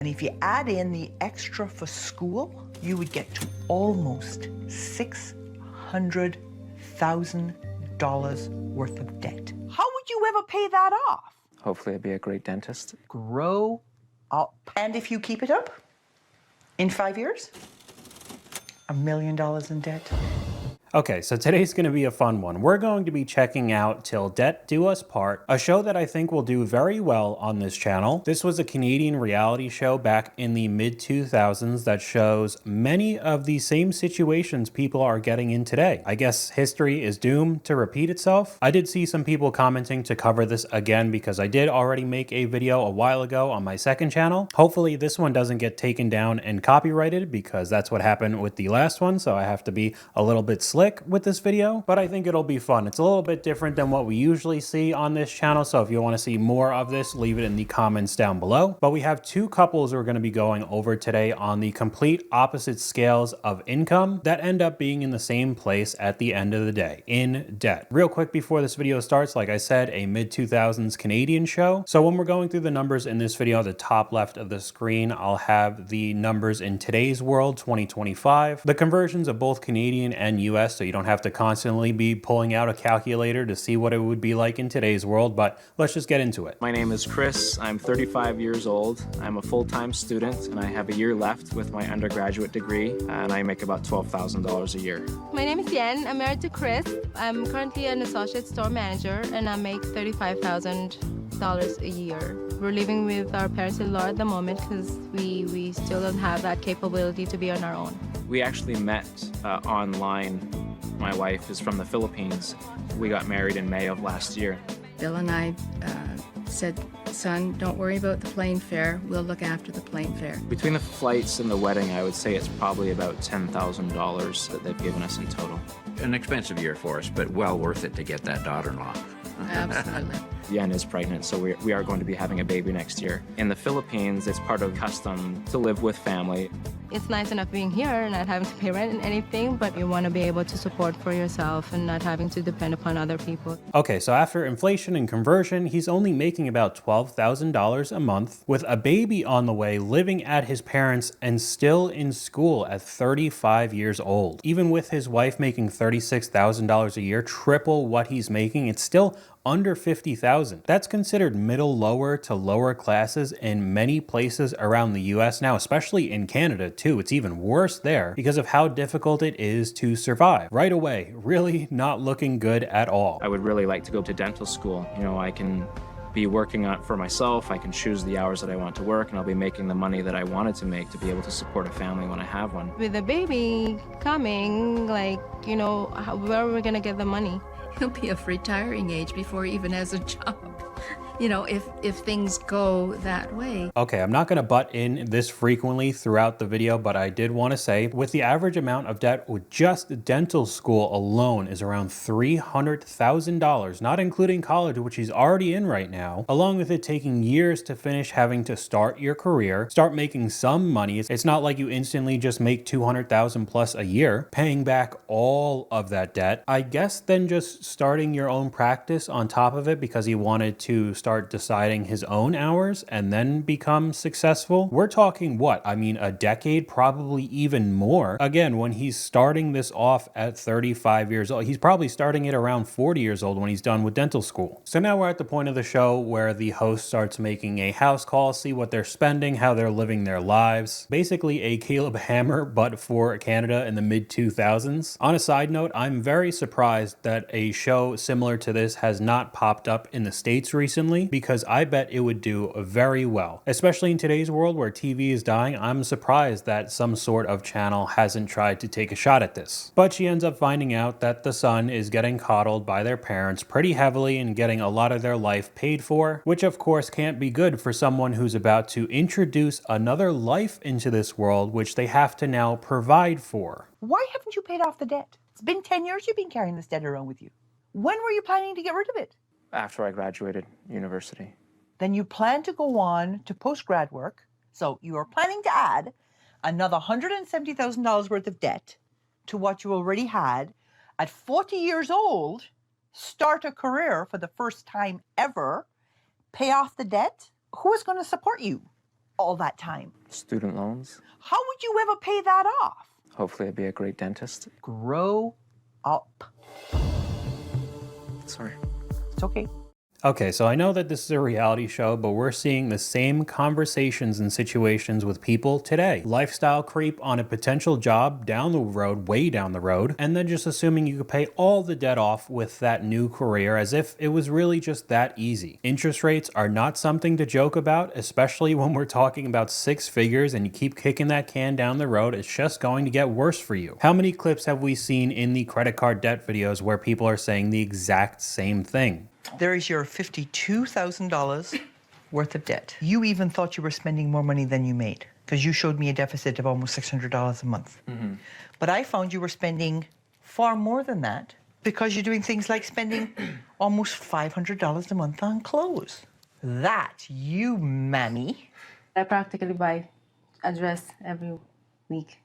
And if you add in the extra for school, you would get to almost $600,000 worth of debt. How would you ever pay that off? Hopefully I'd be a great dentist. Grow up. And if you keep it up, in 5 years, $1 million in debt. Okay, so today's going to be a fun one. We're going to be checking out Till Debt Do Us Part, a show that I think will do very well on this channel. This was a Canadian reality show back in the mid-2000s that shows many of the same situations people are getting in today. I guess history is doomed to repeat itself. I did see some people commenting to cover this again because I did already make a video a while ago on my second channel. Hopefully this one doesn't get taken down and copyrighted because that's what happened with the last one, so I have to be a little bit slick with this video, but I think it'll be fun. It's a little bit different than what we usually see on this channel, so if you want to see more of this, leave it in the comments down below. But we have two couples we're going to be going over today on the complete opposite scales of income that end up being in the same place at the end of the day, in debt. Real quick before this video starts, like I said, a mid-2000s Canadian show. So when we're going through the numbers in this video, the top left of the screen, I'll have the numbers in today's world, 2025, the conversions of both Canadian and US, so you don't have to constantly be pulling out a calculator to see what it would be like in today's world, but let's just get into it. My name is Chris. I'm 35 years old. I'm a full-time student and I have a year left with my undergraduate degree and I make about $12,000 a year. My name is Yen. I'm married to Chris. I'm currently an associate store manager and I make $35,000 a year. We're living with our parents-in-law at the moment because we still don't have that capability to be on our own. We actually met online. My wife is from the Philippines. We got married in May of last year. Bill and I said, son, don't worry about the plane fare. We'll look after the plane fare. Between the flights and the wedding, I would say it's probably about $10,000 that they've given us in total. An expensive year for us, but well worth it to get that daughter-in-law. Absolutely. Yen is pregnant, so we are going to be having a baby next year. In the Philippines, it's part of custom to live with family. It's nice enough being here and not having to pay rent and anything, but you want to be able to support for yourself and not having to depend upon other people. Okay, so after inflation and conversion, he's only making about $12,000 a month with a baby on the way, living at his parents' and still in school at 35 years old. Even with his wife making $36,000 a year, triple what he's making, it's still under $50,000. That's considered middle lower to lower classes in many places around the US now, especially in Canada too. It's even worse there because of how difficult it is to survive. Right away, really not looking good at all. I would really like to go to dental school. You know, I can be working on it for myself. I can choose the hours that I want to work and I'll be making the money that I wanted to make to be able to support a family when I have one. With the baby coming, like, you know, where are we going to get the money? He'll be of retiring age before he even has a job. You know, if things go that way. Okay, I'm not going to butt in this frequently throughout the video, but I did want to say with the average amount of debt with just dental school alone is around $300,000, not including college, which he's already in right now, along with it taking years to finish having to start your career, start making some money. It's not like you instantly just make $200,000 plus a year, paying back all of that debt. I guess then just starting your own practice on top of it because he wanted to start deciding his own hours and then become successful. We're talking what? I mean, a decade, probably even more. Again, when he's starting this off at 35 years old, he's probably starting it around 40 years old when he's done with dental school. So now we're at the point of the show where the host starts making a house call, see what they're spending, how they're living their lives. Basically a Caleb Hammer, but for Canada in the mid-2000s. On a side note, I'm very surprised that a show similar to this has not popped up in the States recently, because I bet it would do very well. Especially in today's world where TV is dying, I'm surprised that some sort of channel hasn't tried to take a shot at this. But she ends up finding out that the son is getting coddled by their parents pretty heavily and getting a lot of their life paid for, which of course can't be good for someone who's about to introduce another life into this world, which they have to now provide for. Why haven't you paid off the debt? It's been 10 years you've been carrying this debt around with you. When were you planning to get rid of it? After I graduated university. Then you plan to go on to post-grad work. So you are planning to add another $170,000 worth of debt to what you already had. At 40 years old, start a career for the first time ever, pay off the debt. Who is going to support you? all that time? Student loans. How would you ever pay that off? Hopefully I'd be a great dentist. Grow up. Sorry. It's okay. Okay, so I know that this is a reality show, but we're seeing the same conversations and situations with people today. Lifestyle creep on a potential job down the road, way down the road, and then just assuming you could pay all the debt off with that new career as if it was really just that easy. Interest rates are not something to joke about, especially when we're talking about 6 figures and you keep kicking that can down the road. It's just going to get worse for you. How many clips have we seen in the credit card debt videos where people are saying the exact same thing? There is your $52,000 worth of debt. You even thought you were spending more money than you made because you showed me a deficit of almost $600 a month. But I found you were spending far more than that because you're doing things like spending almost $500 a month on clothes. That, you mammy. I practically buy a dress every week.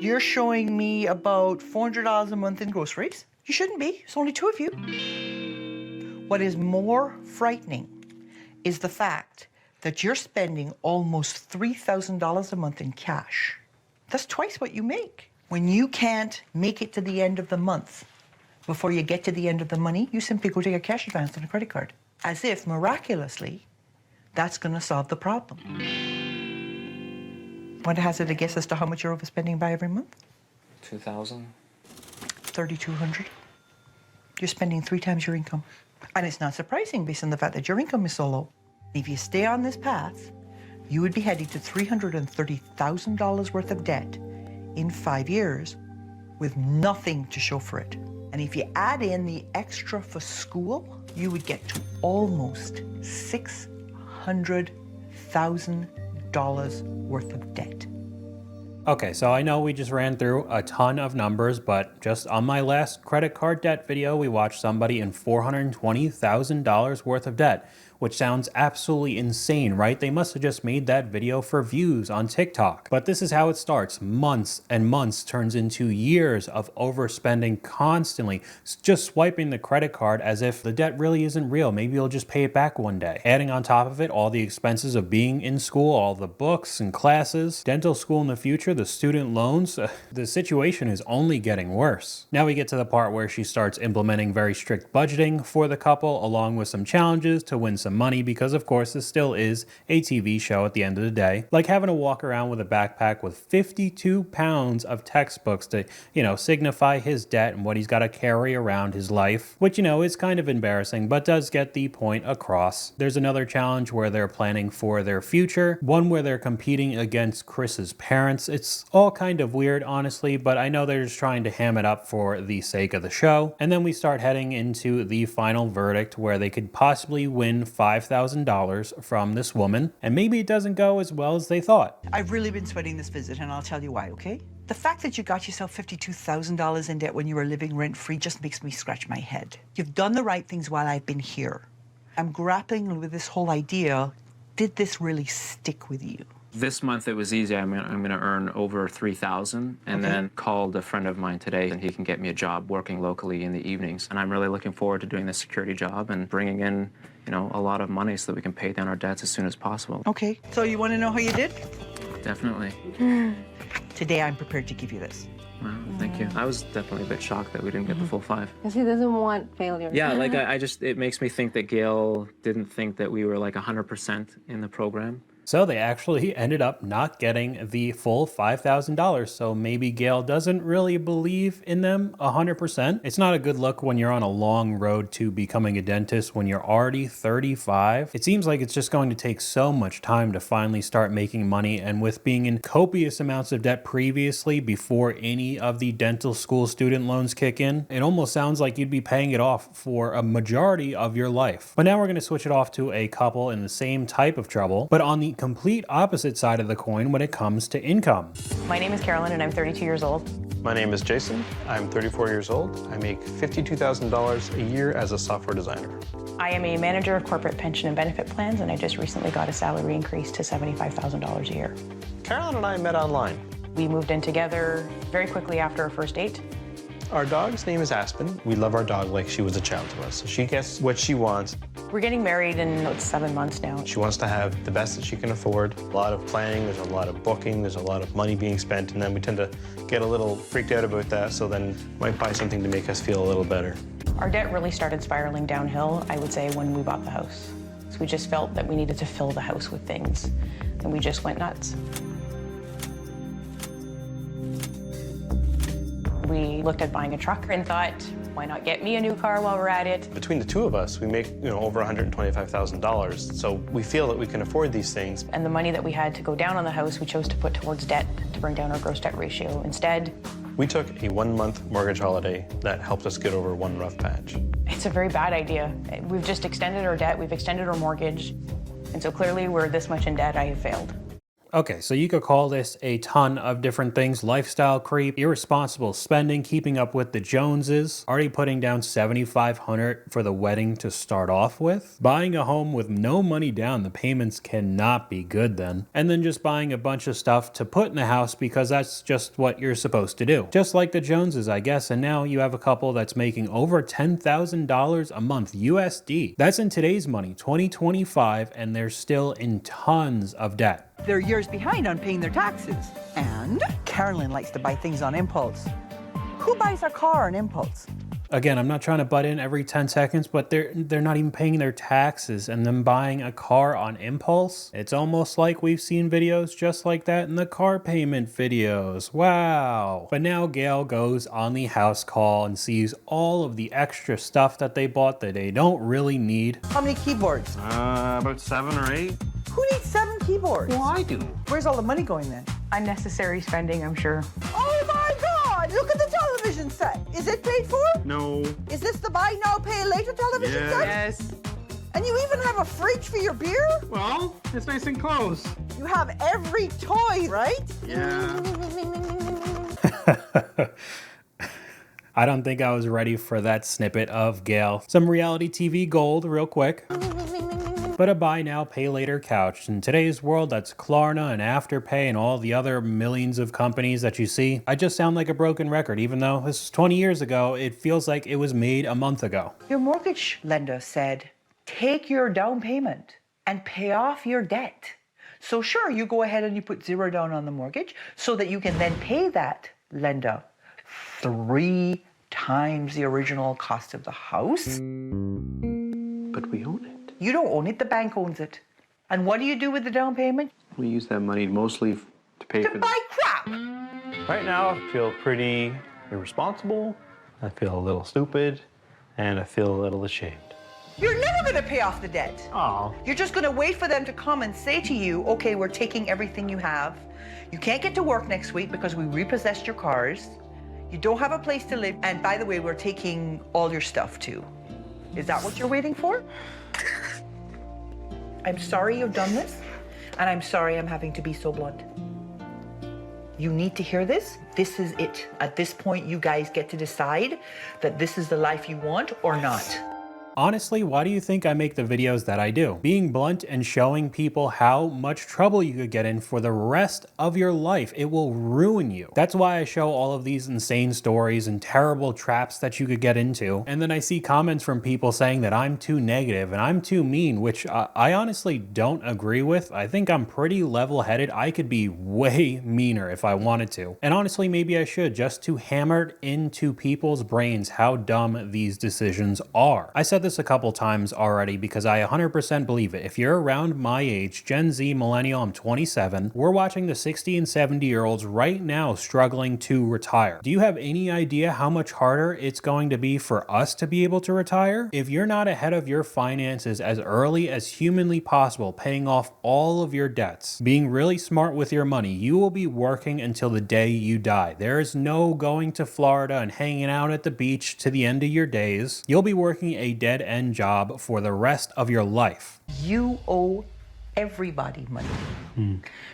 You're showing me about $400 a month in groceries. You shouldn't be. It's only 2 of you. What is more frightening is the fact that you're spending almost $3,000 a month in cash. That's twice what you make. When you can't make it to the end of the month before you get to the end of the money, you simply go take a cash advance on a credit card. As if, miraculously, that's going to solve the problem. Want to hazard a guess as to how much you're overspending by every month? 2,000. $3,200. You're spending 3 times your income. And it's not surprising based on the fact that your income is so low. If you stay on this path, you would be heading to $330,000 worth of debt in 5 years with nothing to show for it. And if you add in the extra for school, you would get to almost $600,000 worth of debt. Okay, so I know we just ran through a ton of numbers, but just on my last credit card debt video, we watched somebody in $420,000 worth of debt, which sounds absolutely insane, right? They must have just made that video for views on TikTok. But this is how it starts. Months and months turns into years of overspending constantly, just swiping the credit card as if the debt really isn't real. Maybe you'll just pay it back one day. Adding on top of it all the expenses of being in school, all the books and classes, dental school in the future, the student loans. The situation is only getting worse. Now we get to the part where she starts implementing very strict budgeting for the couple, along with some challenges to win some money, because of course this still is a TV show at the end of the day. Like having to walk around with a backpack with 52 pounds of textbooks to, signify his debt and what he's got to carry around his life, which, is kind of embarrassing, but does get the point across. There's another challenge where they're planning for their future, one where they're competing against Chris's parents. It's all kind of weird, honestly, but I know they're just trying to ham it up for the sake of the show. And then we start heading into the final verdict where they could possibly win $5,000 from this woman, and maybe it doesn't go as well as they thought. I've really been sweating this visit, and I'll tell you why, okay? The fact that you got yourself $52,000 in debt when you were living rent-free just makes me scratch my head. You've done the right things while I've been here. I'm grappling with this whole idea. Did this really stick with you? This month it was easy. I'm gonna earn over $3,000, and then called a friend of mine today, and he can get me a job working locally in the evenings. And I'm really looking forward to doing this security job and bringing in, a lot of money so that we can pay down our debts as soon as possible. Okay, so you want to know how you did? Definitely. Today I'm prepared to give you this. Wow, thank you. I was definitely a bit shocked that we didn't get the full 5. Because he doesn't want failure. Yeah, like it makes me think that Gail didn't think that we were like 100% in the program. So they actually ended up not getting the full $5,000. So maybe Gail doesn't really believe in them 100%. It's not a good look when you're on a long road to becoming a dentist when you're already 35. It seems like it's just going to take so much time to finally start making money. And with being in copious amounts of debt previously before any of the dental school student loans kick in, it almost sounds like you'd be paying it off for a majority of your life. But now we're going to switch it off to a couple in the same type of trouble, but on the complete opposite side of the coin when it comes to income. My name is Carolyn and I'm 32 years old. My name is Jason. I'm 34 years old. I make $52,000 a year as a software designer. I am a manager of corporate pension and benefit plans, and I just recently got a salary increase to $75,000 a year. Carolyn and I met online. We moved in together very quickly after our first date. Our dog's name is Aspen. We love our dog like she was a child to us. So she gets what she wants. We're getting married in about 7 months now. She wants to have the best that she can afford. A lot of planning, there's a lot of booking, there's a lot of money being spent, and then we tend to get a little freaked out about that, so then might buy something to make us feel a little better. Our debt really started spiraling downhill, I would say, when we bought the house. So we just felt that we needed to fill the house with things, and we just went nuts. We looked at buying a truck and thought, why not get me a new car while we're at it? Between the two of us, we make over $125,000, so we feel that we can afford these things. And the money that we had to go down on the house, we chose to put towards debt to bring down our gross debt ratio. Instead, we took a 1-month mortgage holiday that helped us get over one rough patch. it's a very bad idea. We've just extended our debt, we've extended our mortgage, and so clearly we're this much in debt. I have failed. Okay, so you could call this a ton of different things: lifestyle creep, irresponsible spending, keeping up with the Joneses, already putting down $7,500 for the wedding to start off with, buying a home with no money down. The payments cannot be good then, and then just buying a bunch of stuff to put in the house because that's just what you're supposed to do. Just like the Joneses, I guess, and now you have a couple that's making over $10,000 a month USD. That's in today's money, 2025, and they're still in tons of debt. They're years behind on paying their taxes. And Carolyn likes to buy things on impulse. Who buys a car on impulse? Again, I'm not trying to butt in every 10 seconds, but they're not even paying their taxes and then buying a car on impulse. It's almost like we've seen videos just like that in the car payment videos. Wow. But now Gail goes on the house call and sees all of the extra stuff that they bought that they don't really need. How many keyboards? About 7 or 8. Who needs 7 keyboards? Well, I do. Where's all the money going then? Unnecessary spending, I'm sure. Oh my God! Look at the television set. Is it paid for? No. Is this the buy now, pay later television set? Yes. And you even have a fridge for your beer? Well, it's nice and close. You have every toy, right? Yeah. I don't think I was ready for that snippet of Gail. Some reality TV gold real quick. But a buy now, pay later couch. In today's world, that's Klarna and Afterpay and all the other millions of companies that you see. I just sound like a broken record. Even though this was 20 years ago, it feels like it was made a month ago. Your mortgage lender said, take your down payment and pay off your debt. So sure, you go ahead and you put 0 down on the mortgage so that you can then pay that lender 3 times the original cost of the house. But we own it. You don't own it, the bank owns it. And what do you do with the down payment? We use that money mostly to pay To for buy crap! Right now, I feel pretty irresponsible, I feel a little stupid, and I feel a little ashamed. You're never gonna pay off the debt. Oh. You're just gonna wait for them to come and say to you, okay, we're taking everything you have. You can't get to work next week because we repossessed your cars. You don't have a place to live. And by the way, we're taking all your stuff too. Is that what you're waiting for? I'm sorry you've done this, and I'm sorry I'm having to be so blunt. You need to hear this. This is it. At this point, you guys get to decide that this is the life you want or not. Honestly, why do you think I make the videos that I do? Being blunt and showing people how much trouble you could get in for the rest of your life. It will ruin you. That's why I show all of these insane stories and terrible traps that you could get into. And then I see comments from people saying that I'm too negative and I'm too mean, which I honestly don't agree with. I think I'm pretty level-headed. I could be way meaner if I wanted to. And honestly, maybe I should, just to hammer it into people's brains how dumb these decisions are. I said this a couple times already because I 100% believe it. If you're around my age, Gen Z, millennial, I'm 27, we're watching the 60 and 70-year-olds right now struggling to retire. Do you have any idea how much harder it's going to be for us to be able to retire? If you're not ahead of your finances as early as humanly possible, paying off all of your debts, being really smart with your money, you will be working until the day you die. There is no going to Florida and hanging out at the beach to the end of your days. You'll be working a dead-end job for the rest of your life. You owe everybody money.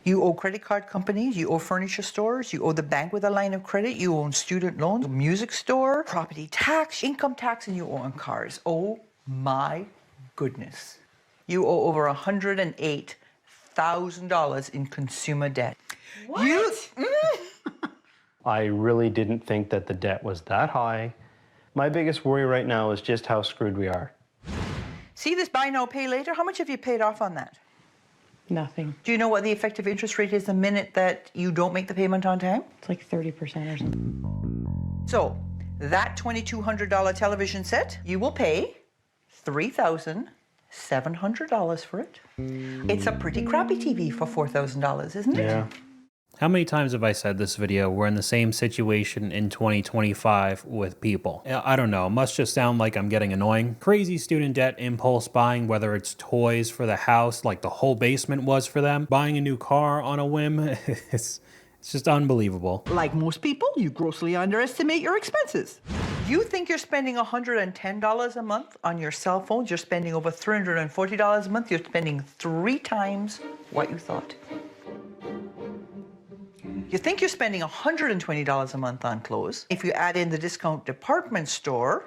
You owe credit card companies, you owe furniture stores, you owe the bank with a line of credit, you own student loans, music store, property tax, income tax, and you owe on cars. Oh my goodness. You owe over $108,000 in consumer debt. What? I really didn't think that the debt was that high. My biggest worry right now is just how screwed we are. See this buy now, pay later? How much have you paid off on that? Nothing. Do you know what the effective interest rate is the minute that you don't make the payment on time? It's like 30% or something. So that $2,200 television set, you will pay $3,700 for it. It's a pretty crappy TV for $4,000, isn't it? Yeah. How many times have I said this video? We're in the same situation in 2025 with people. I don't know, it must just sound like I'm getting annoying. Crazy student debt, impulse buying, whether it's toys for the house, like the whole basement was for them, buying a new car on a whim. It's just unbelievable. Like most people, you grossly underestimate your expenses. You think you're spending $110 a month on your cell phones, you're spending over $340 a month, you're spending 3 times what you thought. You think you're spending $120 a month on clothes. If you add in the discount department store,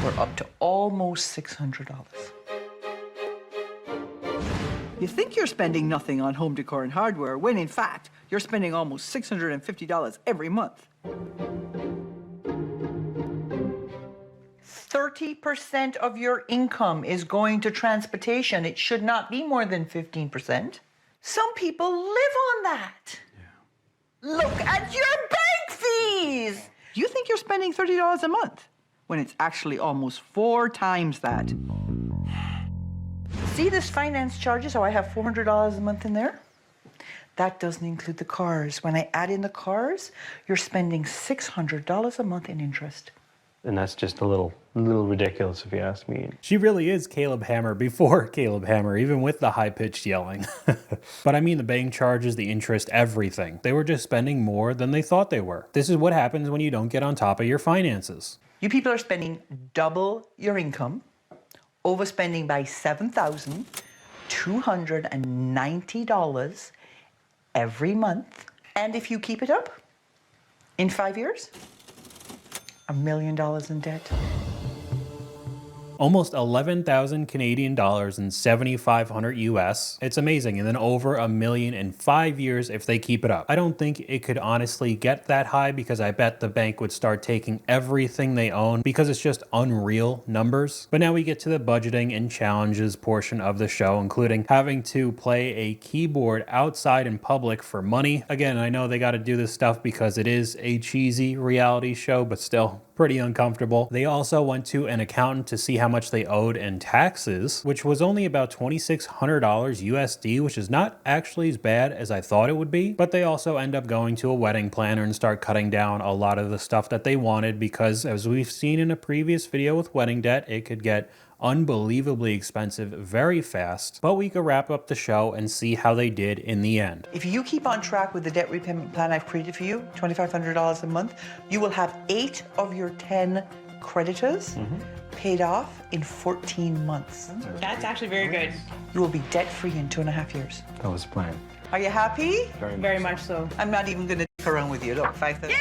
we're up to almost $600. You think you're spending nothing on home decor and hardware, when in fact, you're spending almost $650 every month. 30% of your income is going to transportation. It should not be more than 15%. Some people live on that. Look at your bank fees! You think you're spending $30 a month when it's actually almost 4 times that. See this finance charges, how I have $400 a month in there? That doesn't include the cars. When I add in the cars, you're spending $600 a month in interest. And that's just a little ridiculous if you ask me. She really is Caleb Hammer before Caleb Hammer, even with the high-pitched yelling. But I mean the bank charges, the interest, everything. They were just spending more than they thought they were. This is what happens when you don't get on top of your finances. You people are spending double your income, overspending by $7,290 every month. And if you keep it up, in 5 years, $1 million in debt. Almost 11,000 Canadian dollars and 7,500 US. It's amazing. And then over $1 million in 5 years if they keep it up. I don't think it could honestly get that high because I bet the bank would start taking everything they own because it's just unreal numbers. But now we get to the budgeting and challenges portion of the show, including having to play a keyboard outside in public for money. Again, I know they got to do this stuff because it is a cheesy reality show, but still pretty uncomfortable. They also went to an accountant to see how much they owed in taxes, which was only about $2,600 USD, which is not actually as bad as I thought it would be. But they also end up going to a wedding planner and start cutting down a lot of the stuff that they wanted because, as we've seen in a previous video with wedding debt, it could get unbelievably expensive very fast. But we could wrap up the show and see how they did in the end. If you keep on track with the debt repayment plan I've created for you, $2,500 a month, you will have 8 of your 10 creditors paid off in 14 months. That's actually very good. You will be debt-free in 2.5 years. That was the plan. Are you happy? Very much so. I'm not even going to dick around with you. Look, $5,000.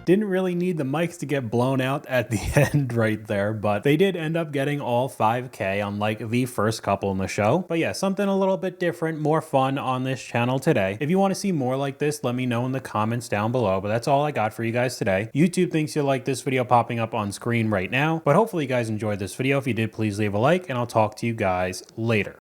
Didn't really need the mics to get blown out at the end right there, but they did end up getting all 5K unlike the first couple in the show. But yeah, something a little bit different, more fun on this channel today. If you want to see more like this, let me know in the comments down below, but that's all I got for you guys today. YouTube thinks you'll like this video popping up on screen right now, but hopefully you guys enjoyed this video. If you did, please leave a like, and I'll talk to you guys later.